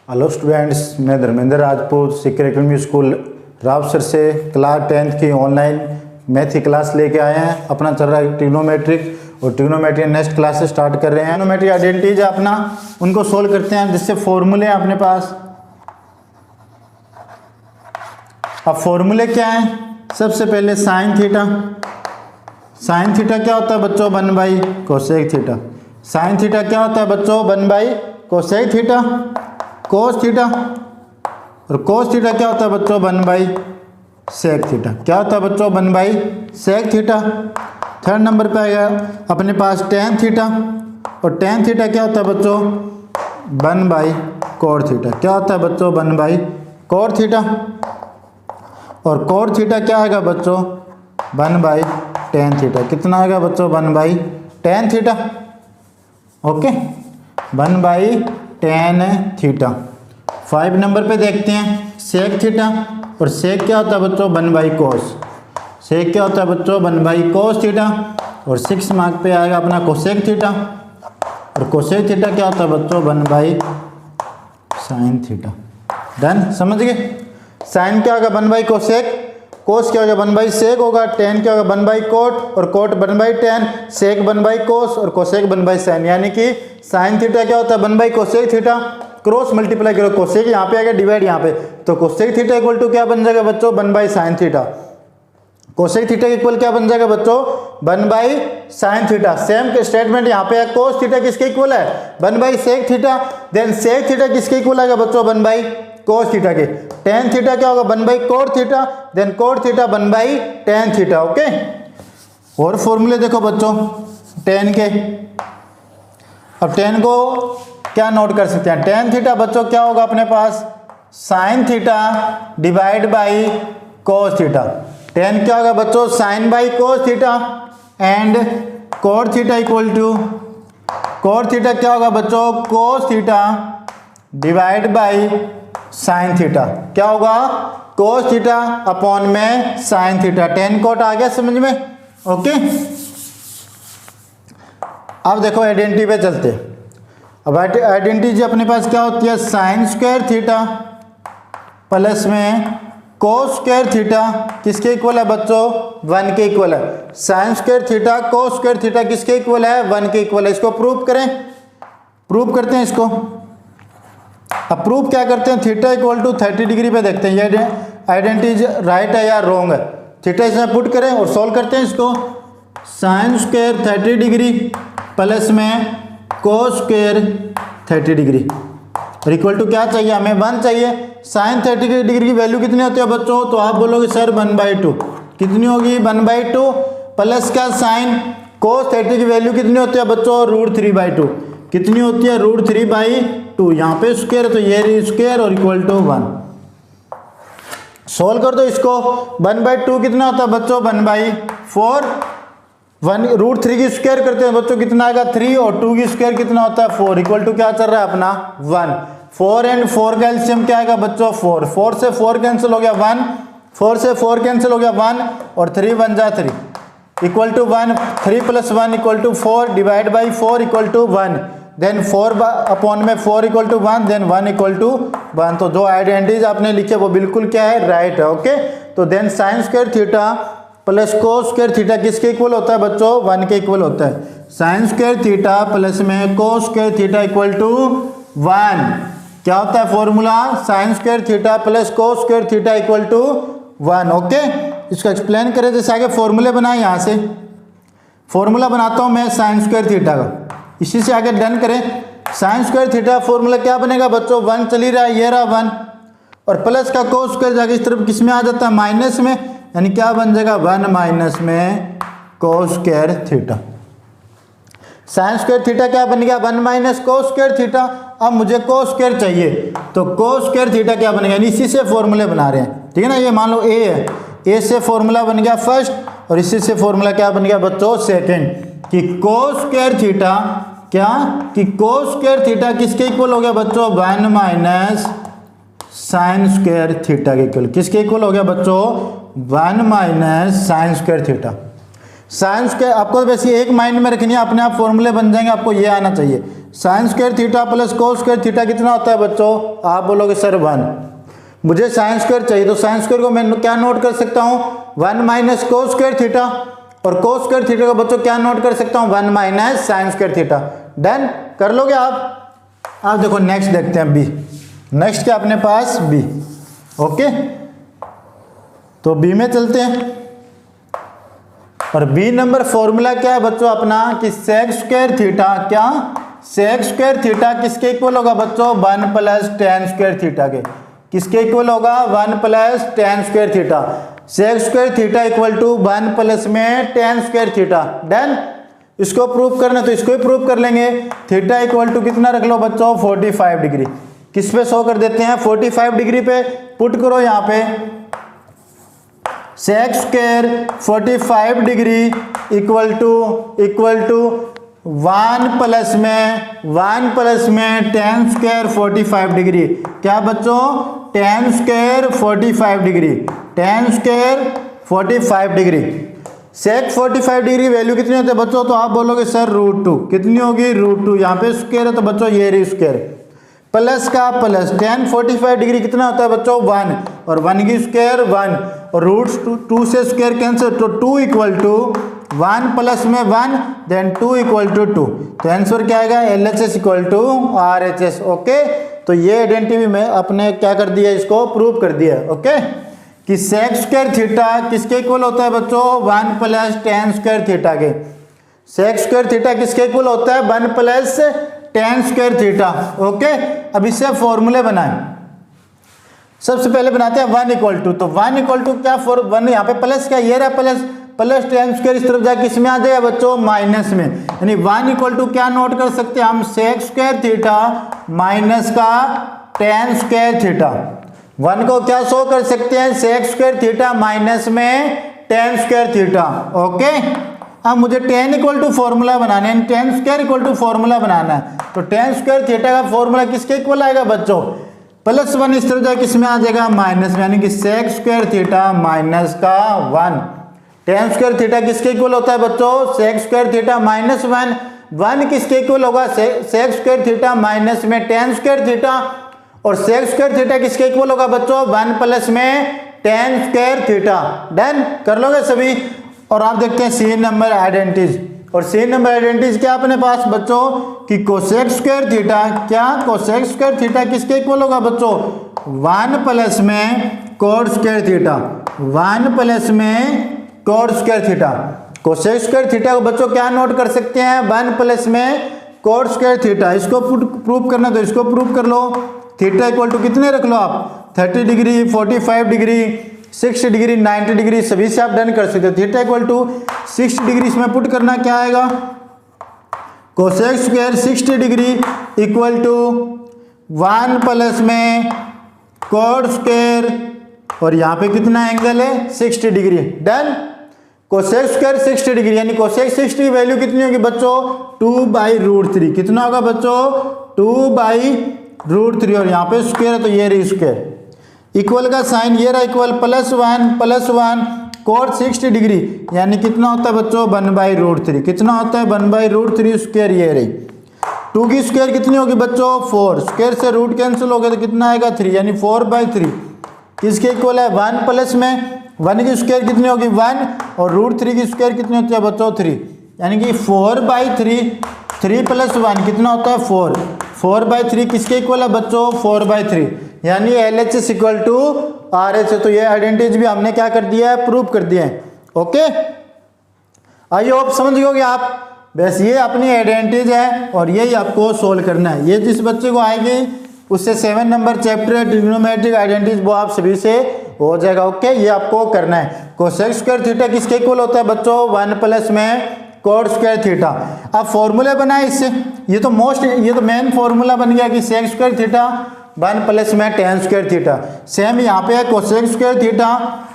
Hello students, मैं Dharmendra Rajput Sikar academy school Rawsar से class 10th की ऑनलाइन मैथ की क्लास लेके आए हैं। अपना चल रहा है ट्रिग्नोमेट्रिक और ट्रिग्नोमेट्री नेक्स्ट क्लास से स्टार्ट कर रहे हैं। ट्रिग्नोमेट्री आइडेंटिटीज अपना उनको सोल्व करते हैं जिससे फॉर्मूले हैं अपने पास। अब फॉर्मूले क्या हैं? सबसे पहले साइन थीटा। साइन थीटा क्या होता है बच्चों? 1 कोसेक थीटा। साइन थीटा क्या होता है बच्चों? 1 कोसेक थीटा। कोस थीटा और कोस थीटा क्या होता है बच्चों? 1 सेक थीटा। क्या होता है बच्चों? 1 सेक थीटा। थर्ड नंबर पे आएगा अपने पास टेन थीटा और टेन थीटा क्या होता है बच्चों? 1 कोट थीटा। क्या होता है बच्चों? 1 कोट थीटा। और कोट थीटा क्या आएगा बच्चों? 1 टेन थीटा। कितना आएगा बच्चों? 1 tan theta. Okay, 1 tan theta. 5 number पे देखते हैं सेक थीटा। और सेक क्या होता है बच्चों? 1 कोस। सेक क्या होता है बच्चों? 1 कोस थीटा। और 6 मार्क पे आएगा अपना कोसेक थीटा। और कोसेक थीटा क्या होता है बच्चों? 1 साइन थीटा। डन, समझ गए? साइन क्या होगा? 1 कोसेक। कोस क्या होगा? 1 सेक होगा। टेन क्या होगा? 1 कोट। और कोट 1 टेन। सेक 1 कोस और कोसेक 1 साइन। यानी कि साइन थीटा क्या होता है? 1 कोसेक थीटा। क्रॉस मल्टीप्लाई करो, कोसेक यहाँ पे आएगा, डिवाइड यहाँ पे, तो कोसेक थीटा इक्वल टू क्या बन जाएगा बच्चों? 1 sine theta. Cosec theta equal क्या बन जाएगा बच्चों? 1 साइन थीटा। सेम स्टेटमेंट यहाँ पे है। कोस थीटा किसके इक्वल है? 1 sec theta. Then sec theta किसके इक्वल आएगा बच्चों? 1 कोस थीटा के। टेन थीटा क्या होगा? 1 cot theta. Then cot theta 1 tan theta. Okay, और फॉर्मूले देखो बच्चों टेन के। अब टेन को क्या नोट कर सकते हैं? टेन थीटा बच्चों क्या होगा अपने पास? Sine theta divide by cos theta. Tan क्या होगा बच्चों? Sine by cos theta. And cot theta equal to, cot theta क्या होगा बच्चों? Cos theta divide by sine theta. क्या होगा? कोस थीटा अपॉन में साइन थीटा। टेन कोट आ गया समझ में? ओके, अब देखो आइडेंटिटी पे चलते हैं। अब आइडेंटिटी अपने पास क्या होती है? साइन स्क्वायर थीटा प्लस में कोस स्क्वायर थीटा किसके इक्वल है बच्चों? 1 के इक्वल है। Sign square theta cos square theta किसके इक्वल है? 1 के इक्वल है। इसको प्रूव करें, प्रूव करते हैं इसको। अब प्रूव क्या करते हैं? थीटा इक्वल टू 30 डिग्री पे देखते हैं ये आइडेंटिटी राइट है या रॉन्ग है। थीटा इसमें पुट करें और सोल्व करते हैं इसको। साइन स्क्वायर 30 डिग्री प्लस में कोस स्क्वायर 30 डिग्री और इक्वल टू क्या चाहिए हमें? 1 चाहिए। साइन 30 डिग्री की वैल्यू कितनी होती है बच्चों? तो आप बोलोगे सर 1/2। कितनी होगी? 1/2 प्लस का साइन कोस 30 की वैल्यू कितनी होती है बच्चों? √3/2। कितनी होती है? √3/2। यहाँ पे स्क्वायर तो ये स्क्वायर और इक्वल टू 1। सोल्व कर दो इसको। 1/2 कितना होता है बच्चों? 1/4। 1√3 की स्क्वायर करते हैं बच्चों, कितना आएगा? 3 और 2 की स्क्वायर कितना होता है? 4। इक्वल टू क्या चल रहा है अपना? 1। 4 एंड 4 का एलसीएम क्या आएगा बच्चों? 4। 4 से 4 कैंसिल हो गया 1। 4 से 4 कैंसिल हो गया 1 और 3 1 जा 3 equal to 1। 3 + 1 equal to 4 divide by 4 equal to 1। Then 4 upon में 4 equal to 1। Then 1 equal to 1। तो जो आइडेंटिटीज आपने लिखे वो बिल्कुल क्या है? राइट है। ओके, तो then sine square theta plus cos square theta किसके इक्वल होता है बच्चों? 1 के इक्वल होता है। साइन स्क्वायर थीटा प्लस में cos square theta equal to 1। क्या होता है formula? Sine square theta plus cos square theta equal to 1। Okay, इसको एक्सप्लेन करें जैसे आगे फॉर्मूले बनाए। यहाँ से फॉर्मूला बनाता हूँ मैं साइन स्क्वायर थीटा का, इसी से आगे डन करें। साइन स्क्वायर थीटा फॉर्मूला क्या बनेगा बच्चों? 1 चली रहा है, ये रहा 1 और प्लस का कोस स्क्वायर जाके इस तरफ किस में आ जाता है? माइनस में। यानी क्या बन जाएगा? 1 माइनस में cos square theta. Sign square theta क्या बन गया? 1 माइनस कोस स्क्वायर थीटा। अब मुझे कोस स्क्वायर चाहिए तो कोस स्क्वायर थीटा क्या बनेगा? यानी इसी से फॉर्मूले बना रहे हैं, ठीक है ना? ये मान लो ए है, ए से फॉर्मूला बन गया फर्स्ट और इसी से फॉर्मूला क्या बन गया बच्चों? सेकेंड। कि कोस स्क्वायर थीटा क्या? कि कोस स्क्वायर थीटा किसके इक्वल हो गया बच्चों? 1 माइनस साइन स्क्वायर थीटा के इक्वल। किसके इक्वल हो गया बच्चों? 1 minus sign square theta. Sine square, आपको तो वैसे एक माइंड में रखनी है, अपने आप फॉर्मूले बन जाएंगे, आपको ये आना चाहिए। Sign square theta plus cos square theta कितना होता है बच्चों? आप बोलोगे सर 1। मुझे साइन स्क्वायर चाहिए, तो साइन स्क्वायर को मैं क्या नोट कर सकता हूँ? 1 माइनस कोस स्क्वायर थीटा, और कोस स्क्वायर थीटा को बच्चों क्या नोट कर सकता हूँ? 1 minus sign square theta. Done, कर लोगे आप? आप देखो नेक्स्ट देखते हैं बी। नेक्स्ट क्या अपने पास? बी। ओके, तो बी में चलते हैं। और बी नंबर फॉर्मूला क्या है बच्चों अपना? कि सेक स्क्वायर थीटा, क्या सेक स्क्वायर थीटा किसके इक्वल होगा बच्चों? 1 प्लस टेन स्क्वायर थीटा के। किसके इक्वल होगा? 1 plus tan square theta. Sec square theta equal to 1 plus में टेन स्क्वायर थीटा। डन, इसको प्रूव करना तो इसको ही प्रूव कर लेंगे। थीटा इक्वल टू कितना रख लो बच्चों? 45 डिग्री। किस पे शो कर देते हैं? 45 डिग्री पे पुट करो यहाँ पे। Sec square 45 degree equal to 1 plus में टेन स्क्वायर 45 डिग्री। क्या बच्चों? Tan square 45 degree, tan square 45 degree. Sec 45 degree value कितनी होती है बच्चों? तो आप बोलोगे सर √2। कितनी होगी? √2। यहाँ पे स्क्वायर है तो बच्चों ये रही स्क्वायर, प्लस का प्लस। टेन 45 डिग्री कितना होता है बच्चों? 1, और 1 की स्क्वायर 1, और √2 से स्क्वायर कैंसिल, तो 2 इक्वल टू 1 प्लस में 1 देन 2 इक्वल टू 2। तो आंसर क्या आएगा? LHS equal to RHS। Okay, तो ये आइडेंटिटी में अपने क्या कर दिया? इसको प्रूव कर दिया। ओके, कि सेक स्क्वायर थीटा किसके इक्वल होता है बच्चों? 1 प्लस टेन स्क्वायर थीटा के। सेक स्क्वायर थीटा किसके इक्वल होता है? 1 plus tan square theta. Okay, अब इससे फॉर्मूले बनाएं। सबसे पहले बनाते हैं 1 इक्वल टू, तो 1 इक्वल टू क्या? 1 यहाँ पे प्लस क्या? ये रहा प्लस टेन स्क्वायर, इस तरफ जाके किस में आ जाएगा बच्चों? माइनस में। यानी 1 इक्वल टू क्या नोट कर सकते हैं हम? सेक स्क्वायर थीटा माइनस का टेन स्क्वायर थीटा। 1 को क्या शो कर सकते हैं? सेक स्क्वायर थीटा माइनस में टेन स्क्वायर थीटा। ओके, अब मुझे टेन इक्वल टू फॉर्मूला बनाना है, tan square equal to formula बनाना है। तो टेन स्क्वायर थीटा का फॉर्मूला किसके इक्वल आएगा बच्चों? +1 इस तरह जाए किस में आ जाएगा? माइनस में, यानी कि सेक स्क्वायर थीटा माइनस का 1। टेन स्क्वायर थीटा किसके इक्वल होता है बच्चों? Sec square theta minus 1। 1 किसके इक्वल होगा? सेक स्क्वायर थीटा माइनस में टेन स्क्वायर थीटा। और सेक स्क्वायर थीटा किसके इक्वल होगा बच्चों? 1 प्लस में टेन स्क्वायर थीटा। डन, कर लोगे सभी? और आप देखते हैं सी नंबर आइडेंटिटीज। और सी नंबर आइडेंटिटीज क्या अपने पास बच्चों? कि कोसेक स्क्वायर थीटा, क्या कोसेक स्क्वायर थीटा किसके इक्वल होगा बच्चों? 1 प्लस में कोट स्क्वायर थीटा, 1 प्लस में cot square theta. Cosec square theta को बच्चों क्या नोट कर सकते हैं? 1 प्लस में कोट स्क्वायर थीटा। इसको प्रूव करना तो इसको प्रूव कर लो। थीटा इक्वल टू कितने रख लो आप? 30 डिग्री, 45 डिग्री, 60 डिग्री, 90 डिग्री, सभी से आप डन कर सकते हो। थीटा इक्वल टू 60 डिग्री इसमें पुट करना क्या आएगा? Cosec square 60 degree equal to 1 plus में कोट स्क्वायर, और यहाँ पे कितना एंगल है? 60 degree. Done, cosec square 60 degree, यानी कोसेक 60 की वैल्यू कितनी होगी बच्चों? 2/√3। कितना होगा बच्चों? 2/√3। और यहाँ पे स्क्वायर है तो ये रही स्क्वायर। इक्वल का साइन ये रहा इक्वल, +1 कोट 60 डिग्री, यानी कितना होता है बच्चों? 1/√3। कितना होता है? 1/√3 स्क्वायर। ये रही 2 की स्क्वायर कितनी होगी बच्चों? 4। स्क्वायर से रूट कैंसिल हो गया तो कितना आएगा? 3, यानी 4/3 किसके इक्वल है? 1 प्लस में 1 की स्क्वायर कितनी होगी? 1, और √3 की स्क्वायर कितनी होती है बच्चों? 3, यानी कि 4/3। 3 + 1 कितना होता है? 4। 4/3 किसके इक्वल है बच्चों? 4/3, यानी LHS इक्वल टू RH। तो ये आइडेंटिटीज भी हमने क्या कर दिया है? प्रूव कर दिया है। ओके, आई होप समझ गए आप। बस ये अपनी आइडेंटिटीज है और यही आपको सोल्व करना है। ये जिस बच्चे को आएगी उससे 7 नंबर चैप्टर है ट्रिग्नोमेट्रिक आइडेंटिटीज, वो आप सभी से हो जाएगा। ओके, ये आपको करना है। कोसेक स्क्वायर थीटा किसके इक्वल होता है बच्चों? 1 प्लस में कोट स्क्वायर थीटा। अब फॉर्मूले बनाए इससे, ये तो मेन फॉर्मूला बन गया कि सेक स्क्वायर थीटा 1 प्लस में टेन स्क्वायर थीटा। सेम यहाँ पे है कोसेक स्क्वायर थीटा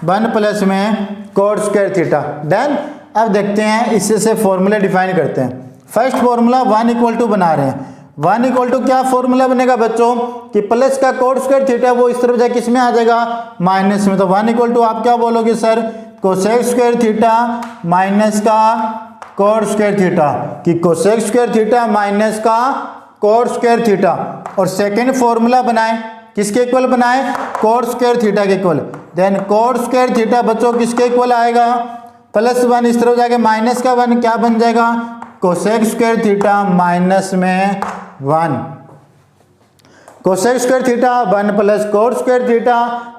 1 प्लस में कोट स्क्वायर थीटा। डन, अब देखते हैं इससे से फॉर्मूले डिफाइन करते हैं। फर्स्ट फॉर्मूला 1 इक्वल टू बना रहे हैं। 1 इक्वल टू क्या फॉर्मूला बनेगा बच्चों? कि प्लस का कोट स्क्वायर थीटा वो इस तरफ जाए किस में आ जाएगा? माइनस में। तो 1 इक्वल टू आप क्या बोलोगे sir? Cosec square theta minus का कॉट स्क्वायर थीटा, कि कोसेक स्क्वायर थीटा माइनस का कॉट स्क्वायर थीटा। और सेकंड फॉर्मूला बनाए, किसके इक्वल बनाए, कॉट स्क्वायर थीटा के equal. Then cot square theta बच्चों किसके इक्वल आएगा, +1 इस तरफ जाके माइनस का 1 क्या बन जाएगा, कोसेक स्क्वायर थीटा माइनस में 1। Cosec square theta 1 plus cot square theta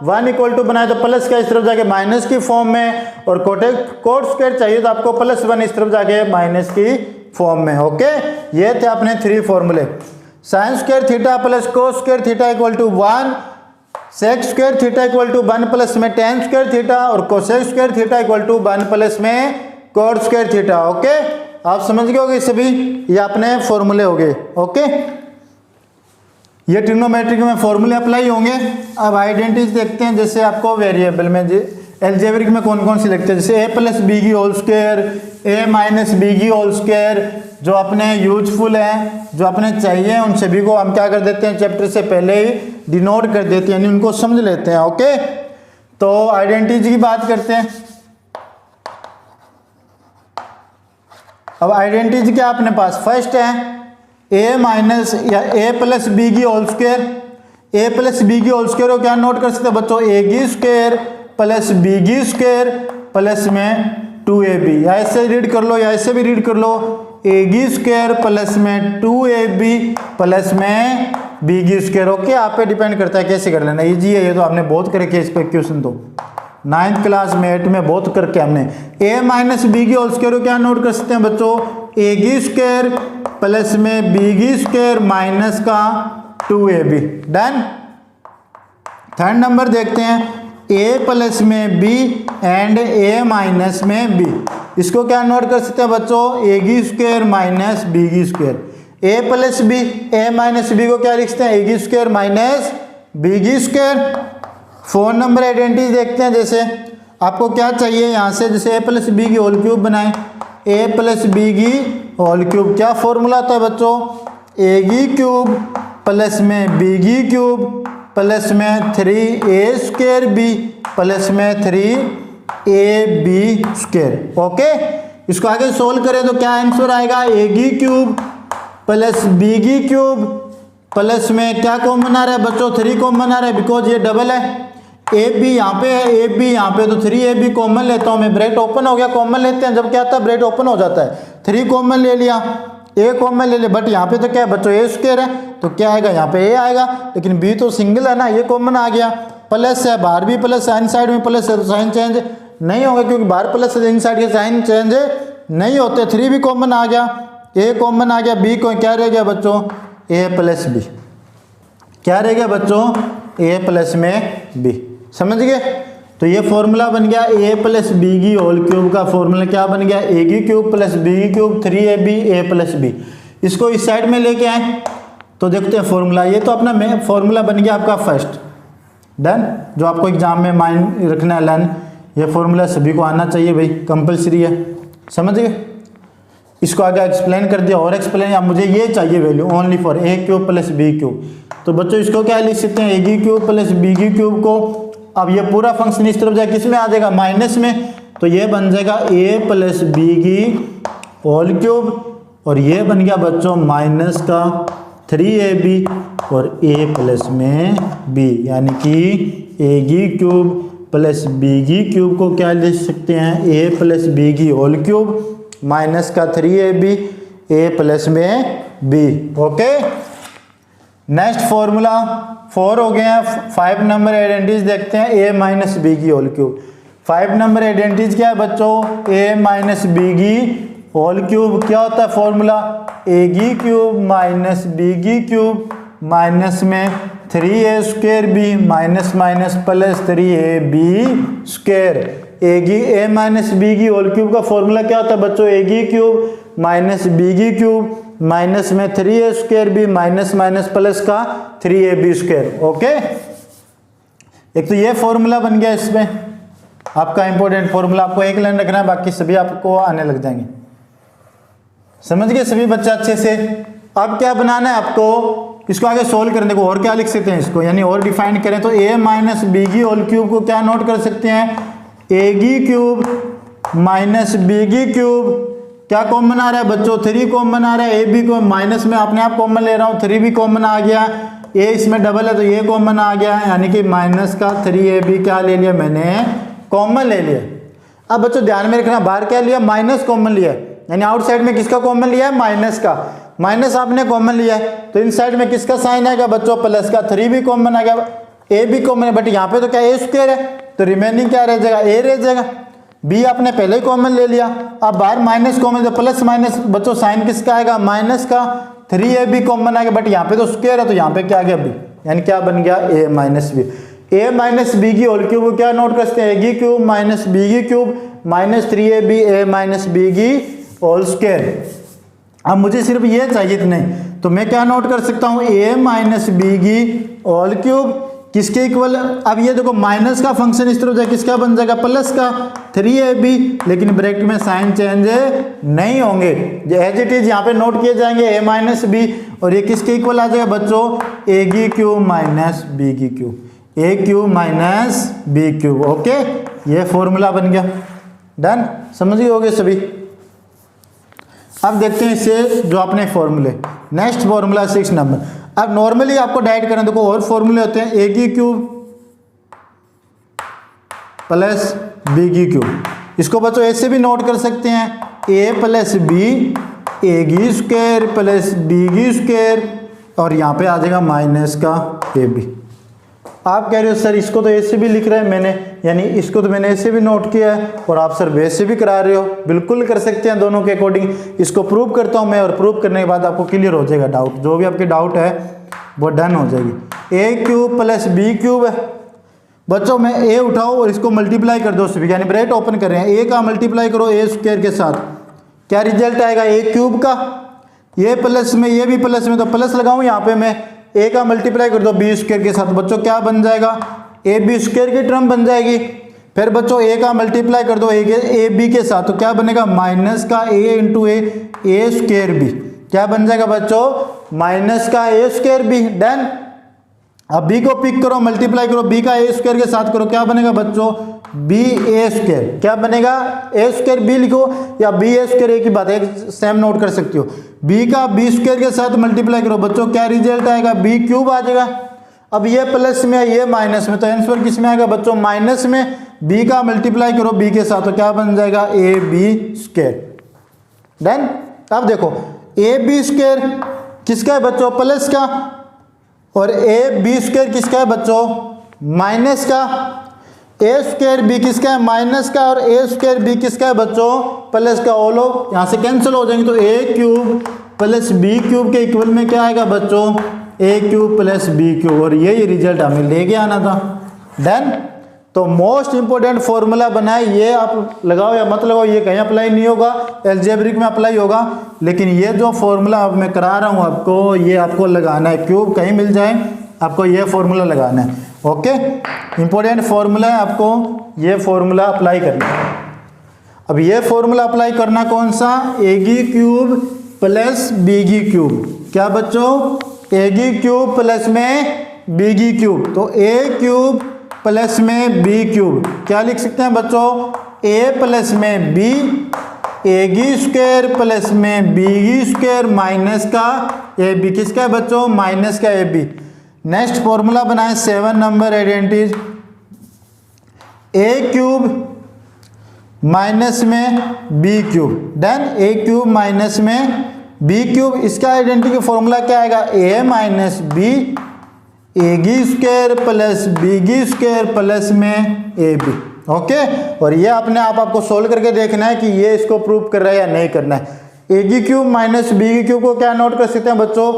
1 equal to बनाए तो प्लस का इस तरफ जाके माइनस की फॉर्म में, और कोट स्क्वायर चाहिए तो आपको +1 इस तरफ जाके माइनस की फॉर्म में। ओके, ये थे अपने 3 फॉर्मूले। Sine square theta plus cos square theta equal to 1, sec square theta equal to 1 plus में टेन स्क्वायर थीटा, और cosec square theta equal to 1 plus में कोट स्क्वायर थीटा। ओके, आप समझ गए होगे सभी, ये अपने फॉर्मूले हो गए। ओके, ये ट्रिग्नोमेट्रिक में फॉर्मूले अप्लाई होंगे। अब आइडेंटिटीज देखते हैं, जैसे आपको वेरिएबल में एल्जेब्रिक में कौन कौन सी लगते हैं, जैसे a+b की होल स्क्वायर, a-b की होल स्क्वायर, जो अपने यूजफुल है, जो अपने चाहिए, उन सभी को हम क्या कर देते हैं, चैप्टर से पहले ही डिनोट कर देते हैं, यानी उनको समझ लेते हैं। ओके, तो आइडेंटिटीज की बात करते हैं। अब आइडेंटिटीज क्या अपने पास, फर्स्ट है a+b की होल स्क्वायर, a+b की होल स्क्वायर को क्या नोट कर सकते हैं बच्चों, a की स्क्वायर प्लस b की स्क्वायर प्लस में 2ab, या ऐसे रीड कर लो या ऐसे भी रीड कर लो, a की स्क्वायर प्लस में 2ab प्लस में b की स्क्वायर। ओके, आप पे डिपेंड करता है कैसे कर लेना, इजी है, ये तो आपने बहुत करके इस पे क्वेश्चन तो 9th क्लास में 8 में बहुत करके हमने। a-b की होल स्क्वायर को क्या नोट कर सकते हैं बच्चों, a की स्क्वायर प्लस में b की स्क्वायर माइनस का 2ab। डन। थर्ड नंबर देखते हैं, a प्लस में b एंड a माइनस में b, इसको क्या नोट कर सकते हैं बच्चों, a की स्क्वायर माइनस b की square. a plus b, a minus b को क्या लिख सकते हैं, a की स्क्वायर माइनस b की स्क्वायर। 4 नंबर आइडेंटिटी देखते हैं, जैसे आपको क्या चाहिए यहाँ से, जैसे a+b की होल क्यूब बनाएं, a+b की होल क्यूब, क्या फॉर्मूला होता है बच्चों, a की क्यूब प्लस में b की क्यूब प्लस में 3a स्क्वायर b प्लस में 3ab स्क्वायर। ओके, इसको आगे सोल्व करें तो क्या आंसर आएगा, a की क्यूब प्लस b की क्यूब प्लस में क्या कॉमन आ रहा है बच्चों, 3 कॉमन आ रहा है, बिकॉज ये डबल है, ab यहाँ पे है, ab यहाँ पे, तो 3ab कॉमन लेता हूँ मैं, ब्रैकेट ओपन हो गया, कॉमन लेते हैं, जब क्या आता है ब्रैकेट ओपन हो जाता है, 3 कॉमन ले लिया, a कॉमन ले लिया, बट यहाँ पे तो क्या है बच्चों, a स्क्वायर है, तो क्या आएगा यहाँ पे a आएगा, लेकिन b तो सिंगल है ना, ये कॉमन आ गया, प्लस है, बाहर भी प्लस, साइन साइड में प्लस है, तो साइन चेंज नहीं होगा, क्योंकि बाहर प्लस है, इन साइड के साइन चेंज नहीं होते। 3 भी कॉमन आ गया, a कॉमन आ गया, b को क्या रह गया बच्चों, a+b, क्या रह गया बच्चों, a+ में b। समझ गए, तो ये फॉर्मूला बन गया a+b की होल क्यूब का फॉर्मूला क्या बन गया, a की क्यूब प्लस b की क्यूब 3ab a+b। इसको इस साइड में लेके आए तो देखते हैं फॉर्मूला, ये तो अपना फॉर्मूला बन गया आपका फर्स्ट। डन, जो आपको एग्जाम में माइंड रखना है लर्न, ये फॉर्मूला सभी को आना चाहिए भाई, कंपलसरी है। समझ गए, इसको आगे एक्सप्लेन कर दिया, और एक्सप्लेन, अब मुझे ये चाहिए value only for a cube plus b cube, तो बच्चों इसको क्या लिख सकते हैं, a की क्यूब प्लस b की क्यूब को, अब ये पूरा फंक्शन इस तरफ जाए किस में आ जाएगा, माइनस में, तो ये बन जाएगा a+b की होल क्यूब, और ये बन गया बच्चों माइनस का 3ab और a+ में b, यानी कि a की क्यूब प्लस b की क्यूब को क्या लिख सकते हैं, a+b की होल क्यूब माइनस का 3ab a+ में b। ओके, नेक्स्ट फॉर्मूला 4 हो गए हैं। 5 नंबर आइडेंटिटीज देखते हैं, a-b की होल क्यूब। 5 नंबर आइडेंटिटीज क्या है बच्चों, a-b की होल क्यूब, क्या होता है फॉर्मूला, a की क्यूब माइनस b की क्यूब माइनस में 3a square b minus minus plus 3ab square. a-b की होल क्यूब का फॉर्मूला क्या होता है बच्चों, a की क्यूब माइनस b की क्यूब माइनस में 3a square b minus minus plus का 3ab स्क्वायर। ओके, एक तो ये फॉर्मूला बन गया, इसमें आपका इंपॉर्टेंट फॉर्मूला, आपको एक लाइन रखना है, बाकी सभी आपको आने लग जाएंगे। समझ गए सभी बच्चे अच्छे से। अब क्या बनाना है आपको, इसको आगे सोल्व करने को, और क्या लिख सकते हैं इसको, यानी और डिफाइन करें तो a-b की होल क्यूब को क्या नोट कर सकते हैं, एगी क्यूब माइनस बीगी क्यूब, क्या कॉमन आ रहा है बच्चों? 3 कॉमन आ रहा है। ए बी को माइनस में अपने आप कॉमन ले रहा हूँ, 3 भी कॉमन आ गया। ए इसमें डबल है तो ये कॉमन आ गया है, यानी कि माइनस का 3ab क्या ले लिया मैंने? कॉमन ले लिया। अब बच्चों ध्यान में रखना, बाहर क्या लिया? माइनस कॉमन लिया, यानी आउटसाइड में किसका कॉमन लिया है? माइनस का। माइनस आपने कॉमन लिया है तो इन साइड में किसका साइन आएगा बच्चों? प्लस का। 3 भी कॉमन आ गया, ए भी कॉमन है, बट यहाँ पे तो क्या ए स्क्वायर है, तो रिमेनिंग क्या रह जाएगा? ए रह जाएगा। बी आपने पहले ही कॉमन ले लिया, अब बाहर माइनस कॉमन, तो प्लस माइनस बच्चों साइन किसका आएगा? माइनस का। 3ab कॉमन आ गया, बट यहाँ पे तो स्क्वायर है तो यहाँ पे क्या आ गया? बी, यानी क्या बन गया? a minus B. A minus B की होल क्यूब क्या नोट कर सकते हैं? एगी क्यूब माइनस बीगी cube minus 3ab A minus B की होल स्क्वायर। अब मुझे सिर्फ ये चाहिए नहीं, तो मैं क्या नोट कर सकता हूँ? a माइनस बी की होल क्यूब किसके इक्वल? अब ये देखो माइनस का फंक्शन इस तरह किसका बन जाएगा? प्लस का। 3ab, लेकिन ब्रैकेट में साइन चेंज नहीं होंगे, एज इट इज यहाँ पे नोट किए जाएंगे a माइनस बी, और ये किसके इक्वल आ जाएगा बच्चों? एगी क्यूब माइनस बी की cube, A cube minus B cube. Okay, ये फॉर्मूला बन गया। डन, समझ गए होगे सभी। अब देखते हैं इससे जो अपने फॉर्मूले। Next formula 6 number. अब नॉर्मली आपको डाइट करना, देखो और फॉर्मूले होते हैं, ए की क्यूब प्लस बी की क्यूब। इसको बच्चों ऐसे भी नोट कर सकते हैं, ए प्लस बी ए गी स्क्वायर प्लस बी गी स्क्वायर, और यहाँ पे आ जाएगा माइनस का ए बी। आप कह रहे हो सर इसको तो ऐसे भी लिख रहे हैं मैंने, यानी इसको तो मैंने ऐसे भी नोट किया है, और आप सर वैसे भी करा रहे हो। बिल्कुल कर सकते हैं दोनों के अकॉर्डिंग। इसको प्रूव करता हूं मैं, और प्रूव करने के बाद आपको क्लियर हो जाएगा डाउट, जो भी आपके डाउट है वो डन हो जाएगी। ए क्यूब प्लस बी क्यूब है बच्चों, मैं ए उठाओ और इसको मल्टीप्लाई कर दो सभी, यानी ब्रैकेट ओपन कर रहे हैं, ए का मल्टीप्लाई करो ए स्क्वायर के साथ, क्या रिजल्ट आएगा? ए क्यूब का। ये प्लस में ये भी प्लस में, तो प्लस लगाऊं यहाँ पे मैं, ए का मल्टीप्लाई कर दो बी स्क्वायर के साथ, बच्चों क्या बन जाएगा? ए बी स्क्वायर की टर्म बन जाएगी। फिर बच्चों ए का मल्टीप्लाई कर दो ए बी के साथ, तो क्या बनेगा? माइनस का ए इंटू ए स्क्वायर बी, क्या बन जाएगा बच्चों? माइनस का ए स्क्वायर बी। डन। अब बी को पिक करो, मल्टीप्लाई करो बी का ए स्क्वायर के साथ करो, क्या बनेगा बच्चों? बी ए स्क्वायर। क्या बनेगा? ए स्क्वायर बी लिखो या बी ए स्क्वायर, एक ही बात है, सेम नोट कर सकते हो। बी का बी स्क्वायर के साथ मल्टीप्लाई करो बच्चों, क्या रिजल्ट आएगा? बी क्यूब आ जाएगा। अब ये प्लस में ये माइनस में, तो आंसर किस में आएगा बच्चों? माइनस में। बी का मल्टीप्लाई करो बी के साथ, तो क्या बन जाएगा? A b square. डन। अब देखो ए बी स्क्वायर किसका है बच्चों? प्लस का, और ए बी स्क्वायर किसका है बच्चों? माइनस का। ए स्क्वायर बी किसका है? माइनस का, और ए स्क्वायर बी किसका है बच्चों? प्लस का। वो लोग यहाँ से कैंसिल हो जाएंगे, तो ए क्यूब प्लस बी क्यूब के इक्वल में क्या आएगा बच्चों? ए क्यूब प्लस बी क्यूब, और ये रिजल्ट हमें लेके आना था। डन। तो मोस्ट इंपोर्टेंट फॉर्मूला बना है, ये आप लगाओ या मत लगाओ, ये कहीं अप्लाई नहीं होगा, एल्जेब्रिक में अप्लाई होगा, लेकिन ये जो फॉर्मूला अब मैं करा रहा हूँ आपको, ये आपको लगाना है। क्यूब कहीं मिल जाए आपको ये फॉर्मूला लगाना है। ओके, इंपॉर्टेंट फॉर्मूला है, आपको ये फॉर्मूला अप्लाई करना है। अब ये फॉर्मूला अप्लाई करना कौन सा? एगी क्यूब प्लस बीगी क्यूब। क्या बच्चों? एगी क्यूब प्लस में बीगी क्यूब, तो ए क्यूब प्लस में बी क्यूब, क्या लिख सकते हैं बच्चों? ए प्लस में बी एगी स्क्वायर प्लस में बीगी स्क्वायर माइनस का ए बी। किसका है बच्चों? माइनस का ए बी। नेक्स्ट फॉर्मूला बनाए 7 number identities, A cube minus में B cube. Done. A cube minus में बी क्यूब, इसका आइडेंटिटी फॉर्मूला क्या आएगा? ए माइनस बी एगी स्क्वायर प्लस बीगी स्क्वायर प्लस में ए बी। ओके, और ये अपने आपको सोल्व करके देखना है कि ये इसको प्रूव कर रहा है या नहीं करना है। एगी क्यूब माइनस बीगी क्यूब को क्या नोट कर सकते हैं बच्चों?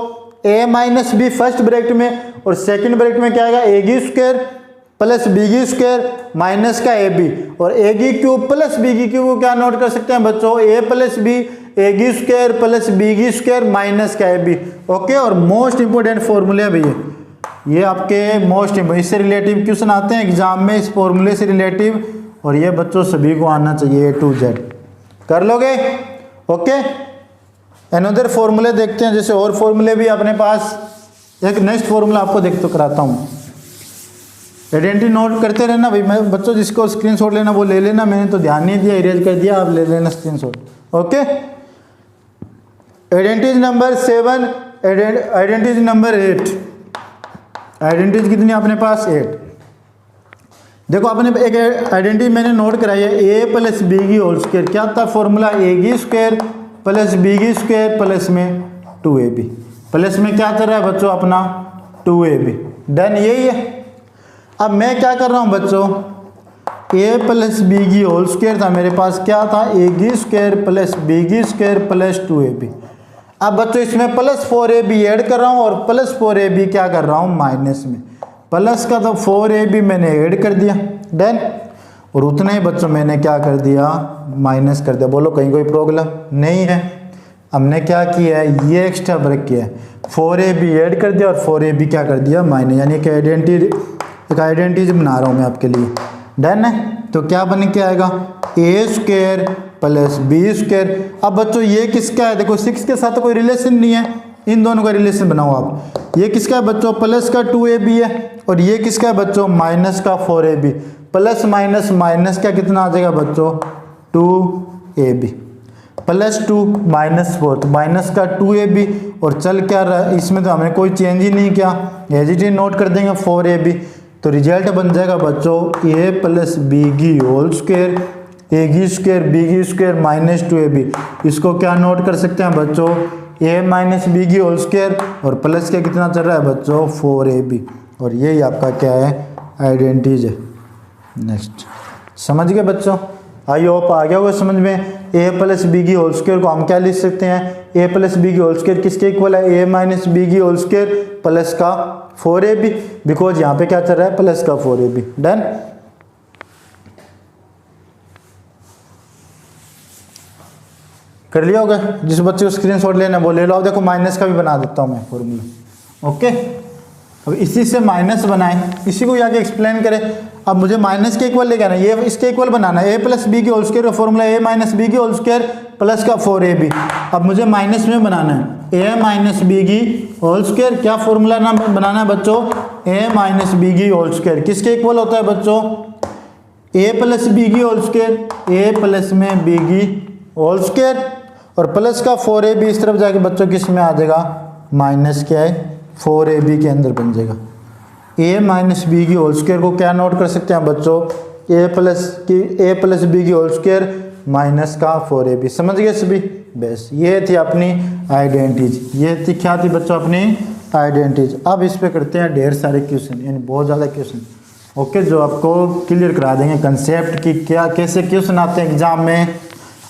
A minus B first bracket में, और सेकंड ब्रैकेट में क्या आएगा? एगी स्क्वायर प्लस बीगी स्क्वायर माइनस का ए बी, और एगी क्यूब प्लस बीगी क्यूब को क्या नोट कर सकते हैं बच्चों? ए प्लस बी एगी स्क्वायर प्लस बीगी स्क्वायर माइनस का ए बी। ओके, और मोस्ट इंपोर्टेंट फॉर्मूले भैया ये आपके मोस्ट इससे रिलेटिव क्वेश्चन आते हैं एग्जाम में, इस फॉर्मूले से रिलेटिव, और ये बच्चों सभी को आना चाहिए A to Z। कर लोगे? ओके, अनदर फॉर्मूले देखते हैं, जैसे और फॉर्मूले भी अपने पास। एक नेक्स्ट फॉर्मूला आपको देख तो कराता हूँ। आइडेंटिटी नोट करते रहना भाई। मैं बच्चों जिसको स्क्रीनशॉट लेना वो ले लेना, मैंने तो ध्यान नहीं दिया, इरेज कर दिया, आप ले लेना screenshot. Okay, identity number 7, identity number 8। Identity कितनी अपने पास? 8। देखो आपने एक आइडेंटिटी मैंने नोट कराई है, ए प्लस बी की होल स्क्वायर। क्या था फॉर्मूला? ए की स्क्वायर प्लस बी की स्क्वायर प्लस में 2ab। प्लस में क्या चल रहा है बच्चों अपना? 2ab। डन, यही है। अब मैं क्या कर रहा हूँ बच्चों, a प्लस बी की होल स्क्वायर था मेरे पास, क्या था? ए की स्क्वायर प्लस बी की स्क्वायर प्लस 2ab। अब बच्चों इसमें प्लस 4ab ऐड कर रहा हूँ और प्लस 4ab क्या कर रहा हूँ? माइनस में। प्लस का तो 4ab मैंने ऐड कर दिया, डन। और उतना ही बच्चों मैंने क्या कर दिया? माइनस कर दिया। बोलो कहीं कोई प्रॉब्लम नहीं है? हमने क्या किया है? ये एक्स्ट्रा ब्रेक किया है, 4ab ऐड कर दिया और 4ab क्या कर दिया? माइनस। यानी कि आइडेंटिटी बना रहा हूँ मैं आपके लिए, डन है। तो क्या बन के आएगा? ए स्क्वायर प्लस बी स्क्वायर। अब बच्चों ये किसका है? देखो 6 के साथ तो कोई रिलेशन नहीं है, इन दोनों का रिलेशन बनाओ आप। ये किसका है बच्चों? प्लस का 2ab है, और ये किसका है बच्चों? माइनस का 4ab। प्लस माइनस माइनस का कितना आ जाएगा बच्चों? 2ab प्लस 2 माइनस 4, तो माइनस का 2ab। और चल क्या रहा है इसमें? तो हमने कोई चेंज ही नहीं किया, एज इट इज नोट कर देंगे 4ab। तो रिजल्ट बन जाएगा बच्चों a प्लस बी की होल स्क्वायर, ए की स्क्वायर बी की स्क्वायर माइनस 2ab। इसको क्या नोट कर सकते हैं बच्चों? a माइनस बी की होल स्क्वायर और प्लस का कितना चल रहा है बच्चों? 4ab। और यही आपका क्या है? आइडेंटिटी है। नेक्स्ट, समझ गए बच्चों? आई होप आ गया होगा समझ में। a प्लस बी की होल स्क्वायर को हम क्या लिख सकते हैं? a प्लस बी की होल स्क्वायर किसके इक्वल है? a माइनस बी की होल स्क्वायर प्लस का 4ab, बिकॉज यहाँ पे क्या चल रहा है? प्लस का 4ab। डन। कर लिया होगा? जिस बच्चे को स्क्रीनशॉट लेना वो ले लो। देखो माइनस का भी बना देता हूँ मैं फॉर्मूला। ओके, अब इसी से माइनस बनाए, इसी को आगे एक्सप्लेन करें। अब मुझे माइनस के इक्वल लेके आना है, ये इसके इक्वल बनाना है। a प्लस बी की होल स्क्वायर का फॉर्मूला a माइनस बी की होल स्क्वायर प्लस का 4ab। अब मुझे माइनस में बनाना है a माइनस बी की होल स्क्वायर। क्या फॉर्मूला नाम बनाना है बच्चों? a माइनस बी की होल स्क्वायर किसके इक्वल होता है बच्चों? a प्लस बी की होल स्क्वायर, a प्लस में b की होल स्क्वायर और प्लस का 4ab। इस तरफ जाके बच्चों किस में आ जाएगा? माइनस क्या है? 4ab के अंदर बन जाएगा। a माइनस बी की होल स्क्वायर को क्या नोट कर सकते हैं बच्चों? a प्लस बी की होल स्क्वायर माइनस का 4ab। समझ गए सभी? बस ये थी अपनी आइडेंटिटी। ये थी क्या थी बच्चों? अपनी आइडेंटिटी। अब इस पे करते हैं ढेर सारे क्वेश्चन, यानी बहुत ज़्यादा क्वेश्चन। ओके, जो आपको क्लियर करा देंगे कंसेप्ट की क्या कैसे क्वेश्चन आते हैं एग्जाम में,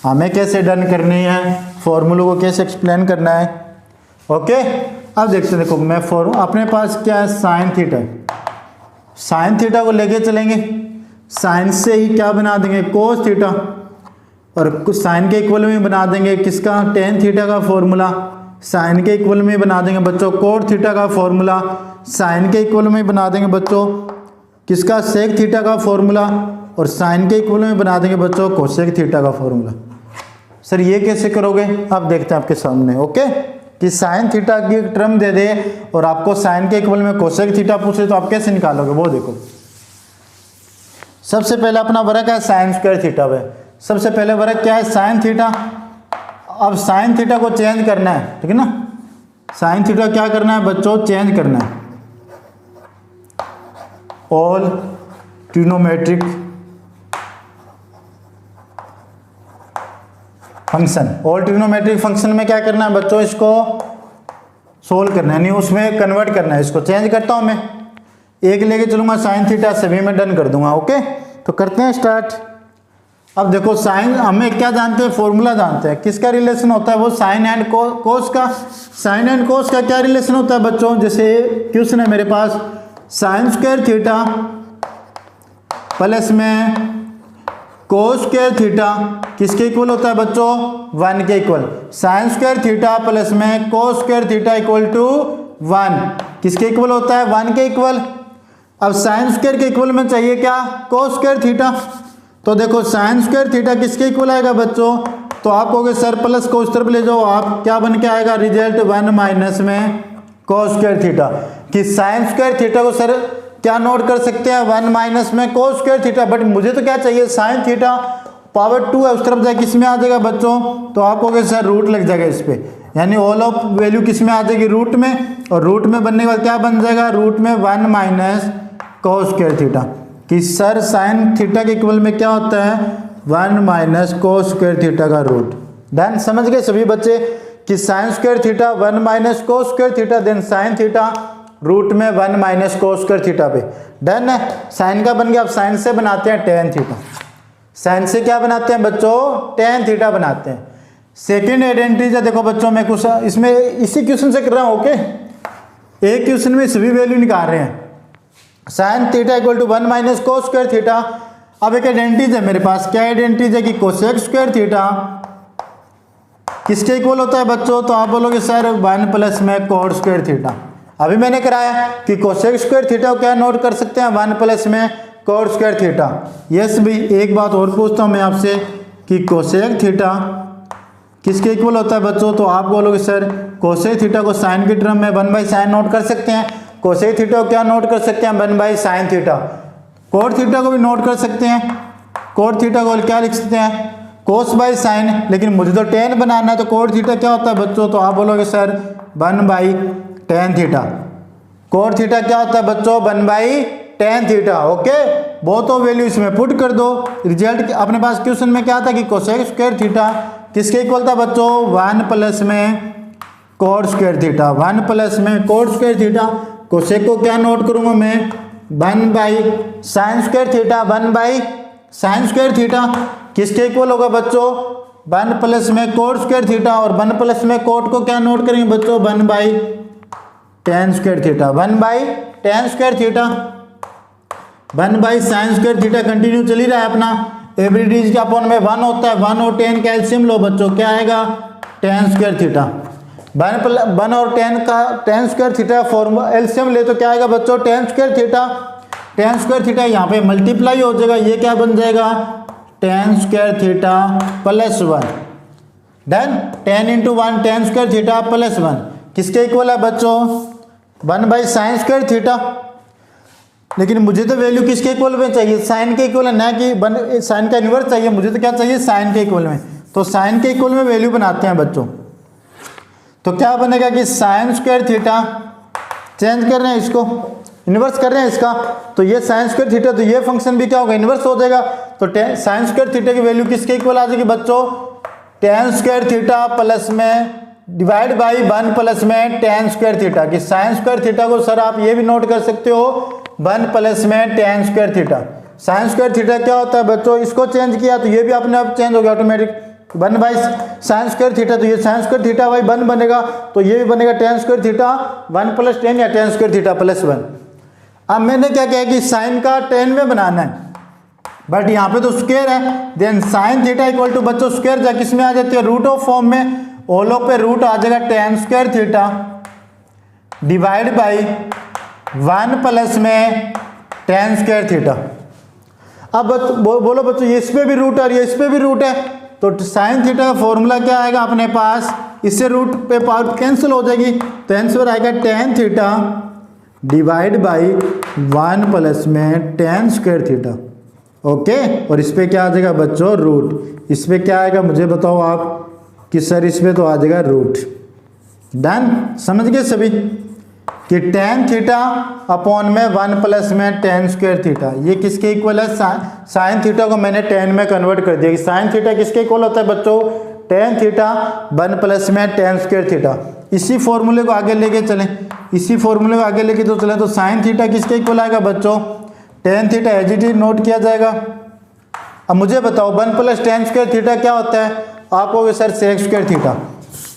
हमें कैसे डन करनी है, फॉर्मूलों को कैसे एक्सप्लेन करना है। ओके, अब देखते हैं। देखो मैं अपने पास क्या है? Sine theta. साइन थीटा को लेके चलेंगे, साइन से ही क्या बना देंगे? Cos theta. और कुछ साइन के इक्वल में बना देंगे किसका? टेन थीटा का फॉर्मूला। साइन के इक्वल में बना देंगे बच्चों कोट थीटा का फॉर्मूला। साइन के इक्वल में बना देंगे बच्चों किसका? सेक थीटा का फॉर्मूला। और साइन के इक्वल में बना देंगे बच्चों कोसेक थीटा का फॉर्मूला। सर ये कैसे करोगे? अब देखते हैं आपके सामने। ओके, कि साइन थीटा की टर्म दे दे और आपको साइन के इक्वल में कोसेक थीटा पूछे तो आप कैसे निकालोगे? वो देखो, सबसे पहले अपना वर्ग है साइन स्क्वायर थीटा पे। सबसे पहले वर्ग क्या है? Sine theta. अब साइन थीटा को चेंज करना है, ठीक है ना? साइन थीटा क्या करना है बच्चों? चेंज करना है। All trigonometric function, all trigonometric function में क्या करना है बच्चों? इसको सोल्व करना है, नहीं उसमें कन्वर्ट करना है। इसको चेंज करता हूं मैं, एक लेके चलूंगा साइन थीटा, सभी में डन कर दूंगा। ओके, तो करते हैं स्टार्ट। अब देखो साइन, हमें क्या जानते हैं? फॉर्मूला जानते हैं। किसका रिलेशन होता है? वो साइन एंड कोस का। साइन एंड कोस का क्या रिलेशन होता है बच्चों? जैसे क्वेश्चन है मेरे पास, साइन स्क्वायर थीटा प्लस में कोस स्क्वायर थीटा किसके इक्वल होता है बच्चों? 1 के equal. Sine square theta plus में cos square theta equal to 1 किसके इक्वल होता है? 1 के इक्वल। अब साइन स्क्वायर के इक्वल में चाहिए क्या? कोस स्क्वायर थीटा। तो देखो साइन स्क्वायर थीटा किसके इक्वल आएगा बच्चों? तो आप कहोगे सर प्लस को उस तरफ ले जाओ, आप क्या बन के आएगा? रिजल्ट 1 माइनस में कोस स्क्वायर थीटा। कि साइन स्क्वायर थीटा को सर क्या नोट कर सकते हैं 1 माइनस में कोस स्क्वायर थीटा, बट मुझे तो क्या चाहिए साइन थीटा पावर 2 है, उस तरफ जाए किस में आ जाएगा बच्चों, तो आप कहोगे सर रूट लग जाएगा इस पे, यानी ऑल ऑफ वैल्यू किस में आ जाएगी रूट में, और रूट में बनने के बाद क्या बन जाएगा रूट में 1 माइनस कोस स्क्वायर थीटा, कि सर साइन थीटा के इक्वल में क्या होता है 1 माइनस कोस स्क्वायर थीटा का रूट। देन समझ गए सभी बच्चे कि sine square theta 1 minus cos square theta, then sine theta root में 1 माइनस कोस स्क्वायर थीटा पे। डन है, साइन का बन गया। अब साइन से बनाते हैं टेन थीटा, साइन से क्या बनाते हैं बच्चों टेन थीटा बनाते हैं। सेकेंड आइडेंटिटी देखो बच्चों, मैं कुछ इसमें इसी क्वेश्चन से कर रहा हूँ, ओके एक क्वेश्चन में सभी वैल्यू निकाल रहे हैं। Sine theta equal to 1 minus cos square theta. अब एक आइडेंटिटी है मेरे पास, क्या आइडेंटिटी है कि कोसेक स्क्वायर थीटा किसके इक्वल होता है बच्चों, तो आप बोलोगे सर 1 प्लस में कोट स्क्वायर थीटा। अभी मैंने कराया कि कोसेक स्क्वायर थीटा को क्या नोट कर सकते हैं 1 प्लस में कोट स्क्वायर थीटा। यस भी, एक बात और पूछता हूँ मैं आपसे कि कोसेक थीटा किसके इक्वल होता है बच्चों, तो आप बोलोगे सर कोसेक थीटा को साइन के टर्म में 1 बाई साइन नोट कर सकते हैं, कोसेक थीटा को क्या नोट कर सकते हैं 1 by sine theta. Cot theta को भी नोट कर सकते हैं, कोट थीटा को क्या लिख सकते हैं कोस बाई साइन, लेकिन मुझे तो टेन बनाना है, तो कोट थीटा क्या होता है बच्चों, तो आप बोलोगे sir 1 by tan theta. Coat theta क्या होता है बच्चों 1 बाई टेन थीटा। ओके, बहुत वैल्यू इसमें पुट कर दो। रिजल्ट अपने पास क्वेश्चन में क्या था कि कोसेक स्क्वायर थीटा किसके इक्वल था बच्चों 1 प्लस में कोट स्क्वायर थीटा, 1 प्लस में कोट स्क्वायर थीटा। कोसेक को क्या नोट करूंगा मैं 1 by sine square theta, 1 by sine square theta किसके इक्वल होगा बच्चों 1 प्लस में कोट स्क्वायर थीटा, और 1 प्लस में कोट को क्या नोट करेंगे बच्चों 1 by ten square theta, 1 by ten square theta. 1 by sine square theta continue चल ही रहा है अपना, एवरेज का अपॉन में 1 होता है, 1 और 10 का एलसीएम लो बच्चों, क्या आएगा 10 स्क्वायर थीटा। 1 और 10 का 10 स्क्वायर थीटा फॉर्मूला एलसीएम ले तो क्या आएगा बच्चों 10 स्क्वायर थीटा। 10 स्क्वायर थीटा यहाँ पे मल्टीप्लाई हो जाएगा, ये क्या बन जाएगा 10 square theta plus 1। Done, 10 into 1 10 square theta plus 1 किसके इक्वल है बच्चों 1 बाई साइन स्क्वायर थीटा। लेकिन मुझे तो वैल्यू किसके इक्वल में चाहिए साइन के इक्वल है, ना कि साइन का इन्वर्स चाहिए, मुझे तो क्या चाहिए साइन के इक्वल में। तो साइन के इक्वल में वैल्यू बनाते हैं बच्चों, तो क्या बनेगा कि साइन स्क्वायर थीटा चेंज कर रहे हैं, इसको इन्वर्स कर रहे हैं इसका, तो ये साइन स्क्वायर थीटा, तो ये फंक्शन भी क्या होगा इन्वर्स हो जाएगा। तो साइन स्क्वायर थीटा की वैल्यू किसके इक्वल आ जाएगी बच्चों 10 स्क्वायर थीटा प्लस में डिवाइड बाई 1 प्लस में 10 स्क्वायर थीटा। कि साइन स्क्वायर थीटा को सर आप ये भी नोट कर सकते हो 1 प्लस में 10 square theta. Sign square theta क्या होता है बच्चों, इसको चेंज किया तो ये भी अपने आप चेंज हो गया automatic, 1 by sine square theta, तो ये साइन स्क्वायर थीटा बाई 1 बनेगा, तो ये भी बनेगा 10 स्क्वायर थीटा 1 प्लस 10 या 10 स्क्वायर थीटा प्लस 1। अब मैंने क्या किया कि साइन का 10 में बनाना है, बट यहाँ पे तो स्क्वायर है, then sine theta equal to बच्चों स्क्वायर जा किस में आ जाती है रूट ऑफ फॉर्म में, ऑल ऑफ पे रूट आ जाएगा 10 square theta divide by 1 plus में 10 स्क्वायर थीटा। अब बोलो बच्चों ये इस पे भी रूट है और ये इस पे भी रूट है, तो साइन थीटा का फॉर्मूला क्या आएगा अपने पास, इससे रूट पे पावर कैंसिल हो जाएगी, तो आंसर आएगा tan theta divide by 1 plus में 10 स्क्वायर थीटा। ओके, और इस पे क्या आ जाएगा बच्चों रूट, इस पे क्या आएगा मुझे बताओ आप कि सर इस पे तो आ जाएगा रूट। डन, समझ गए सभी कि tan थीटा अपॉन में 1 प्लस में 10 स्क्वायर थीटा, ये किसके इक्वल है साइन थीटा को मैंने 10 में कन्वर्ट कर दिया। साइन थीटा किसके इक्वल होता है बच्चों tan थीटा 1 प्लस में 10 स्क्वायर थीटा। इसी फॉर्मूले को आगे लेके चलें, इसी फॉर्मूले को आगे लेके तो चलें, तो साइन थीटा किसके इक्वल आएगा बच्चों tan theta as it is note किया जाएगा। अब मुझे बताओ 1 प्लस 10 स्क्वायर थीटा क्या होता है, आप कहोगे सर सेक स्क्वायर थीटा,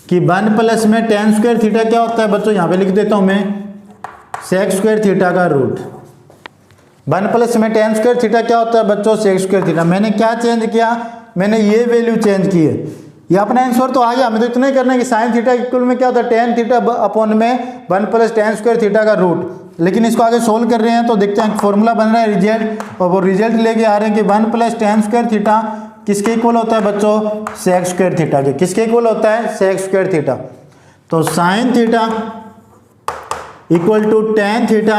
कि 1 प्लस में 10 स्क्वायर थीटा क्या होता है बच्चों, यहाँ पे लिख देता हूँ मैं सेक स्क्वायर थीटा का रूट। 1 प्लस में 10 स्क्वायर थीटा क्या होता है बच्चों सेक स्क्वायर थीटा। मैंने क्या चेंज किया, मैंने ये वैल्यू चेंज की है, ये अपना आंसर तो आ गया। हमें तो इतना ही करना है कि साइन थीटा इक्वल में क्या होता है tan थीटा अपॉन में 1 प्लस 10 स्क्वायर थीटा का रूट। लेकिन इसको आगे सोल्व कर रहे हैं तो देखते हैं फॉर्मूला बन रहा है रिजल्ट, और वो रिजल्ट लेके आ रहे हैं कि 1 प्लस 10 स्क्वायर थीटा किसके इक्वल होता है बच्चों सेक स्क्वायर थीटा के। किसके इक्वल होता है सेक स्क्वायर थीटा। तो sine theta equal to tan theta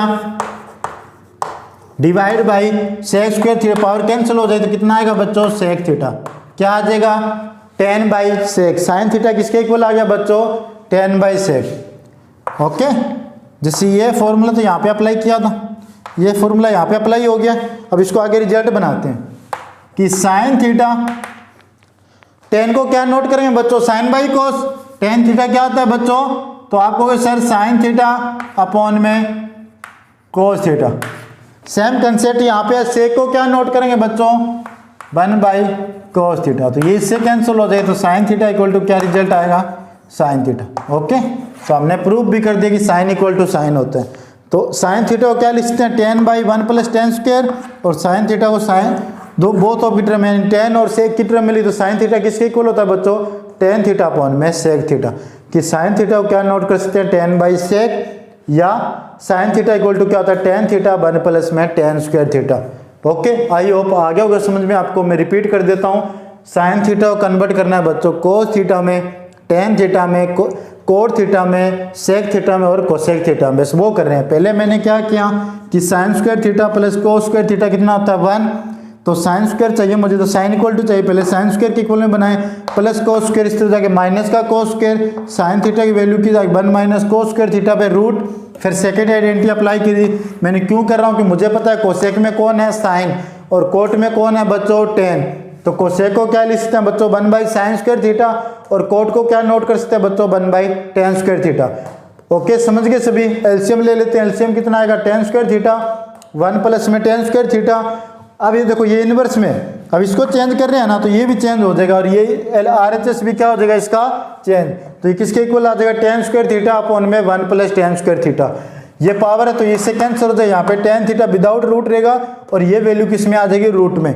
divide by sec square theta, power cancel हो जाए तो कितना आएगा बच्चों सेक थीटा, क्या आ जाएगा 10 बाई सेक, साइन थीटा किसके इक्वल आ गया बच्चों 10 बाई सेक। ओके, जैसे ये फॉर्मूला तो यहाँ पे अप्लाई किया था, ये फॉर्मूला यहाँ पे अप्लाई हो गया। अब इसको आगे रिजल्ट बनाते हैं कि साइन थीटा 10 को क्या नोट करेंगे बच्चों sine by cos, tan theta क्या होता है बच्चों, तो आप कहोगे सर साइन थीटा अपॉन में कोस थीटा। सेम कंसेप्ट यहाँ पे सेक को क्या नोट करेंगे बच्चों 1 बाई कोस थीटा, तो ये इससे कैंसिल हो जाए तो साइन थीटा इक्वल टू क्या रिजल्ट आएगा साइन थीटा। ओके, तो हमने प्रूव भी कर दिया कि साइन इक्वल टू साइन होता है। तो साइन थीटा को क्या लिखते हैं 10 बाई 1 प्लस टेन स्क्वायर, और साइन थीटा को साइन दो बोथ ऑफ की टर्म में 10 और सेक की टर्म मिली, तो साइन थीटा किसके इक्वल होता है बच्चों टेन थीटा अपॉन में सेक थीटा, कि साइन थीटा को क्या नोट कर सकते हैं 10 बाई सेक, या साइन थीटा इक्वल टू क्या होता है टेन थीटा 1 प्लस में tan square theta. Okay, I hope आ गया होगा समझ में आपको। मैं रिपीट कर देता हूँ, साइन थीटा को कन्वर्ट करना है बच्चों कोस थीटा में, टेन थीटा में, कोट थीटा में, सेक थीटा में और कोसेक थीटा में, बस वो कर रहे हैं। पहले मैंने क्या किया कि sine square theta plus cos square theta कितना होता है 1, तो साइन स्क्वायर चाहिए मुझे, तो साइन इक्वल टू चाहिए, पहले साइन स्क्वायर के इक्वल में बनाए, प्लस कोस स्क्वायर इस तरह जाके माइनस का कोस स्क्वायर, साइन थीटा की वैल्यू की जाएगी 1 माइनस कोस स्क्वायर थीटा पे रूट, फिर सेकंड आइडेंटिटी अप्लाई की थी। मैंने क्यों कर रहा हूँ कि मुझे पता है कोसेक में कौन है साइन और कोट में कौन है बच्चों टेन, तो कोसेक को क्या लिख सकते हैं बच्चों 1 बाई साइन स्क्वायर थीटा, और कोट को क्या नोट कर सकते हैं बच्चों 1 by ten square theta. Okay, समझ गए सभी। एलसीएम ले लेते हैं, एलसीएम कितना आएगा टेन स्क्वायर थीटा 1 प्लस में टेन स्क्वायर थीटा। अब ये देखो ये इनवर्स में, अब इसको चेंज कर रहे हैं ना तो ये भी चेंज हो जाएगा, और ये RHS भी क्या हो जाएगा इसका चेंज, तो ये किसके इक्वल आ जाएगा टेन स्क्वायर थीटा अपॉन में 1 प्लस टेन स्क्वायर थीटा। ये पावर है तो इससे कैंसिल हो जाए, यहाँ पे टेन थीटा विदाउट रूट रहेगा, और ये वैल्यू किस में आ जाएगी रूट में,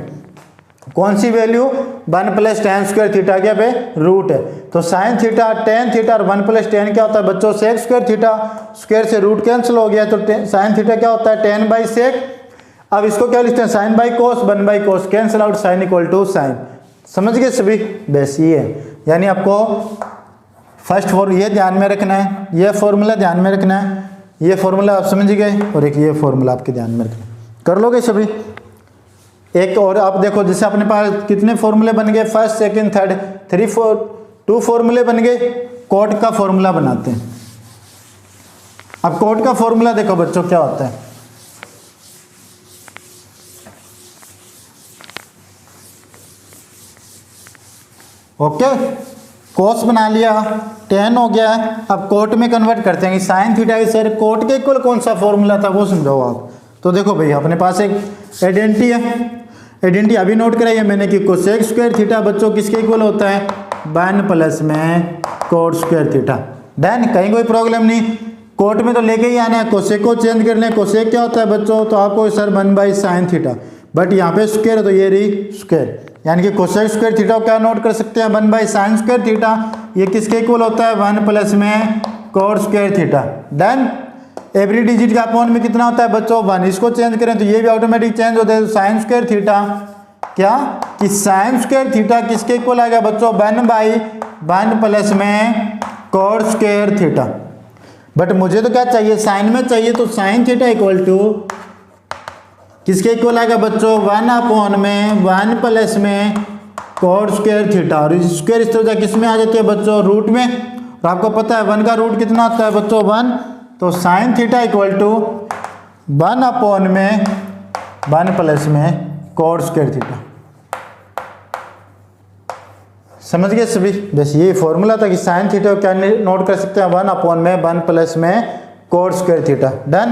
कौन सी value 1 plus tan square theta क्या पे रूट है, तो साइन थीटा टेन थीटा और 1 प्लस टेन क्या होता है बच्चों सेक स्क्वायर थीटा, स्क्वायर से रूट कैंसिल हो गया, तो साइन थीटा क्या होता है 10 बाई सेक। अब इसको क्या लिखते हैं sine by cos 1 by cos, cancel out sine equal to sine. समझ गए सभी, बस ये है, यानी आपको फर्स्ट ये ध्यान में रखना है, ये फॉर्मूला ध्यान में रखना है, ये फॉर्मूला आप समझ गए, और एक ये फॉर्मूला आपके ध्यान में रखना, कर लोगे सभी। एक और आप देखो, जैसे अपने पास कितने फॉर्मूले बन गए, फर्स्ट सेकंड थर्ड 2 फॉर्मूले बन गए, कोट का फॉर्मूला बनाते हैं। अब कोट का फॉर्मूला देखो बच्चों क्या होता है, ओके कोस बना लिया, टेन हो गया, अब कोट में कन्वर्ट करते हैं। साइन थीटा के सर कोट के इक्वल कौन सा फॉर्मूला था वो समझाओ आप। तो देखो भैया अपने पास एक आइडेंटिटी है, आइडेंटिटी अभी नोट कराई है मैंने कि कोसेक स्क्वायर थीटा बच्चों किसके इक्वल होता है 1 प्लस में कोट स्क्वायर थीटा। डन, कहीं कोई प्रॉब्लम नहीं, कोट में तो लेके ही आना है, कोसेक को चेंज कर लें। कोसेक क्या होता है बच्चों, तो आपको sir 1 by sine theta, but यहाँ पे स्क्वायर है तो ये रही स्क्वायर, यानी कि कोसेक स्क्वायर थीटा को क्या नोट कर सकते हैं 1 बाई साइन स्क्वायर थीटा, ये किसके इक्वल होता है 1 प्लस में cot square theta. Done, every digit का अपॉन में कितना होता है बच्चों 1, इसको चेंज करें तो ये भी ऑटोमेटिक चेंज होता है। साइन स्क्वायर थीटा क्या कि साइन स्क्वायर थीटा किसके इक्वल आ गया बच्चों 1 बाई 1 प्लस में कोट स्क्वायर थीटा। बट मुझे तो क्या चाहिए साइन में चाहिए, तो साइन थीटा इक्वल टू किसके इक्वल आएगा बच्चों 1 अपॉन में 1 प्लस में कोट स्क्वायर थीटा, और स्क्वायर इस तरह किस में आ जाती है बच्चों रूट में, और आपको पता है 1 का रूट कितना होता है बच्चों 1, तो sine theta equal to 1 upon में 1 प्लस में कोट स्क्वायर थीटा। समझ गए सभी, बस ये फॉर्मूला था कि साइन थीटा को क्या नोट कर सकते हैं 1 अपॉन में 1 प्लस में कोट स्क्वायर थीटा। डन,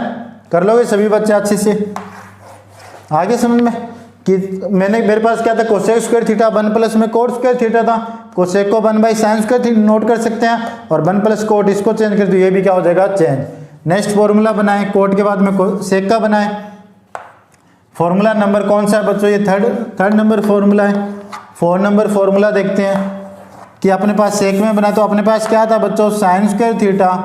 कर लोगे सभी बच्चे अच्छे से, आगे समझ में कि मेरे पास क्या था कोसेक स्क्वायर थीटा 1 प्लस में कोट स्क्वायर थीटा था, कोसेक को 1 by sine square theta note कर सकते हैं, और 1 प्लस कोट इसको चेंज कर दो ये भी क्या हो जाएगा चेंज। नेक्स्ट फॉर्मूला बनाए, कोट के बाद में सेक का बनाए। फॉर्मूला नंबर कौन सा है बच्चों, ये थर्ड नंबर फॉर्मूला है। 4 नंबर फॉर्मूला देखते हैं कि अपने पास सेक में बना, तो अपने पास क्या था बच्चों साइन स्क्वायर थीटा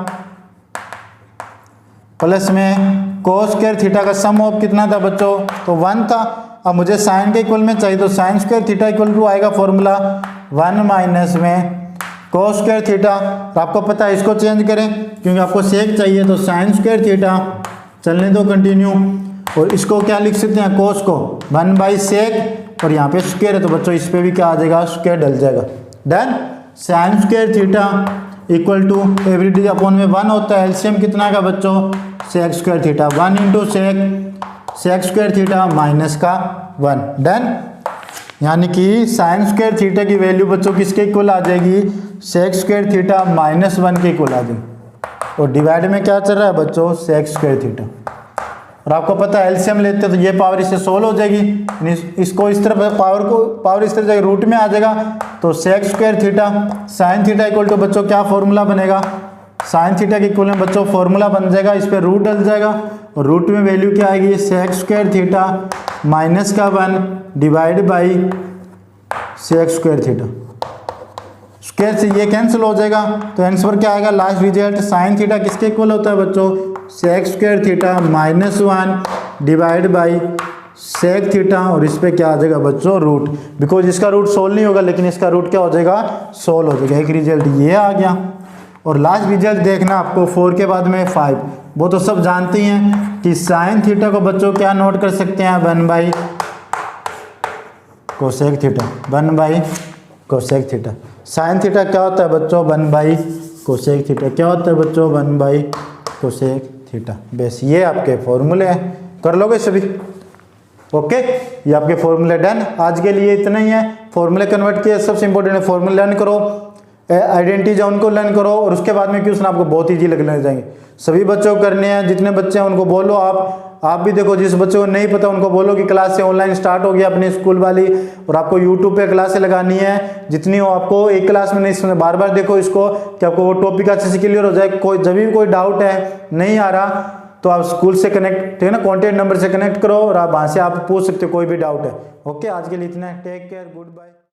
प्लस में कोस स्क्वायर थीटा का सम ऑफ कितना था बच्चों, तो 1 था। अब मुझे साइन के इक्वल में चाहिए, तो sine square theta equal to आएगा फॉर्मूला 1 माइनस में कोस स्क्वायर थीटा। तो आपको पता है इसको चेंज करें क्योंकि आपको सेक चाहिए, तो साइन स्क्वायर थीटा चलने दो कंटिन्यू और इसको क्या लिख सकते हैं, कोस को 1/sec, और यहाँ पे स्क्वायर है तो बच्चों इस पे भी क्या आ जाएगा, स्क्वायर डल जाएगा। Done. Sine square theta equal to एवरीडी अपॉन में 1 होता है, एलसीएम कितना का बच्चों, sec square theta, 1 into sec square theta minus का 1। डन। यानी कि साइन स्क्वायर थीटा की वैल्यू बच्चों किसके इक्वल आ जाएगी, सेक स्क्वायर थीटा माइनस 1 के इक्वल आ जाएगी। और डिवाइड में क्या चल रहा है बच्चों, सेक स्क्वायर थीटा। और आपको पता है एलसीएम लेते हैं तो ये पावर इससे सोल्व हो जाएगी, इसको इस तरफ पावर इस तरफ जाएगी, रूट में आ जाएगा, तो sec square theta sine theta equal to बच्चों क्या फॉर्मूला बनेगा, साइन थीटा के इक्वल में बच्चों फॉर्मूला बन जाएगा, इस पर रूट डल जाएगा और रूट में वैल्यू क्या आएगी, सेक स्क्वायर थीटा माइनस का 1 divide by sec square theta. Square से ये कैंसिल हो जाएगा तो आंसर क्या आएगा, लास्ट रिजल्ट साइन थीटा किसके इक्वल होता है बच्चों, sec square theta minus 1 divide by sec theta, और इस पे क्या आ जाएगा बच्चों, रूट, बिकॉज इसका रूट सोल्व नहीं होगा लेकिन इसका रूट क्या हो जाएगा, सोल्व हो जाएगा। एक रिजल्ट ये आ गया। और लास्ट रिजल्ट देखना आपको 4 के बाद में 5, वो तो सब जानते हैं कि साइन थीटा को बच्चों क्या नोट कर सकते हैं, 1 cosec theta, 1 cosec theta. Sine theta क्या होता है बच्चों, 1 कोसेक थीटा, क्या होता है बच्चों, 1 कोसेक थीटा। बस ये आपके फॉर्मूले हैं, कर लोगे सभी, ओके। ये आपके फॉर्मूले डन। आज के लिए इतना ही है, फॉर्मूले कन्वर्ट किए, सबसे इंपॉर्टेंट है फॉर्मूले लर्न करो, आइडेंटिटीज उनको लर्न करो, और उसके बाद में क्वेश्चन आपको बहुत ईजी लगने जाएंगे। सभी बच्चों को करने हैं, जितने बच्चे हैं उनको बोलो, आप भी देखो, जिस बच्चों को नहीं पता उनको बोलो कि क्लास से ऑनलाइन स्टार्ट हो गया अपनी स्कूल वाली, और आपको यूट्यूब पे क्लासें लगानी है, जितनी हो आपको, एक क्लास में नहीं, बार बार देखो इसको कि आपको वो टॉपिक अच्छे से क्लियर हो जाए। कोई जब भी कोई डाउट है, नहीं आ रहा, तो आप स्कूल से कनेक्ट, ठीक है ना, कॉन्टैक्ट नंबर से कनेक्ट करो और आप वहाँ से आप पूछ सकते हो कोई भी डाउट है। ओके, आज के लिए इतना है, टेक केयर, गुड बाय।